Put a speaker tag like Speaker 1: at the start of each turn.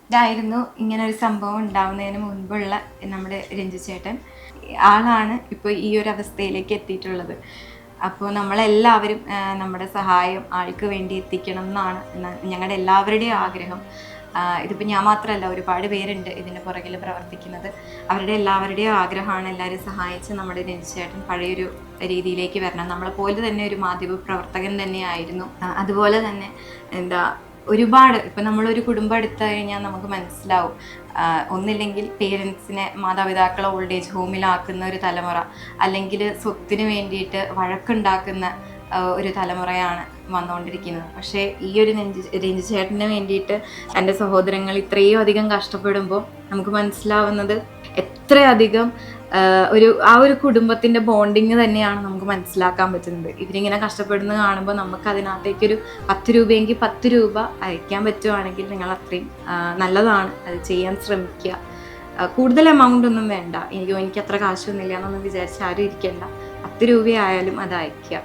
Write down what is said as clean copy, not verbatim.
Speaker 1: ഇതായിരുന്നു ഇങ്ങനെ ഒരു സംഭവം ഉണ്ടാവുന്നതിന് മുൻപുള്ള നമ്മുടെ രഞ്ജു ചേട്ടൻ. ആളാണ് ഇപ്പോൾ ഈ ഒരു അവസ്ഥയിലേക്ക് എത്തിയിട്ടുള്ളത്. അപ്പോൾ നമ്മളെല്ലാവരും നമ്മുടെ സഹായം ആൾക്ക് വേണ്ടി എത്തിക്കണം എന്നാണ് ഞങ്ങളുടെ എല്ലാവരുടെയും ആഗ്രഹം. ഇതിപ്പോൾ ഞാൻ മാത്രമല്ല, ഒരുപാട് പേരുണ്ട് ഇതിൻ്റെ പുറകിൽ പ്രവർത്തിക്കുന്നത്. അവരുടെ എല്ലാവരുടെയും ആഗ്രഹമാണ് എല്ലാവരും സഹായിച്ച് നമ്മുടെ രഞ്ജു ചേട്ടൻ പഴയൊരു രീതിയിലേക്ക് വരണം. നമ്മളെപ്പോലെ തന്നെ ഒരു മാധ്യമ പ്രവർത്തകൻ തന്നെയായിരുന്നു. അതുപോലെ തന്നെ ഒരുപാട് ഇപ്പം നമ്മളൊരു കുടുംബം എടുത്തു കഴിഞ്ഞാൽ നമുക്ക് മനസ്സിലാവും, ഒന്നില്ലെങ്കിൽ പേരൻസിനെ മാതാപിതാക്കളെ ഓൾഡ് ഏജ് ഹോമിലാക്കുന്ന ഒരു തലമുറ, അല്ലെങ്കിൽ സ്വത്തിന് വേണ്ടിയിട്ട് വഴക്കുണ്ടാക്കുന്ന ഒരു തലമുറയാണ് വന്നുകൊണ്ടിരിക്കുന്നത്. പക്ഷേ ഈ ഒരു രഞ്ജു ചേട്ടന് വേണ്ടിയിട്ട് എൻ്റെ സഹോദരങ്ങൾ ഇത്രയും അധികം കഷ്ടപ്പെടുമ്പോൾ നമുക്ക് മനസ്സിലാവുന്നത് എത്രയധികം ആ ഒരു കുടുംബത്തിൻ്റെ ബോണ്ടിങ് തന്നെയാണ് നമുക്ക് മനസ്സിലാക്കാൻ പറ്റുന്നത്. ഇവരിങ്ങനെ കഷ്ടപ്പെടുന്നത് കാണുമ്പോൾ നമുക്ക് അതിനകത്തേക്കൊരു 10 രൂപയെങ്കിൽ 10 രൂപ അയക്കാൻ പറ്റുവാണെങ്കിൽ നിങ്ങൾ അത്രയും നല്ലതാണ്. അത് ചെയ്യാൻ ശ്രമിക്കുക. കൂടുതൽ എമൗണ്ട് ഒന്നും വേണ്ട. എനിക്ക് അത്ര കാശൊന്നുമില്ല എന്നൊന്നും വിചാരിച്ച് ആരും ഇരിക്കേണ്ട. 10 രൂപയായാലും അത് അയക്കുക.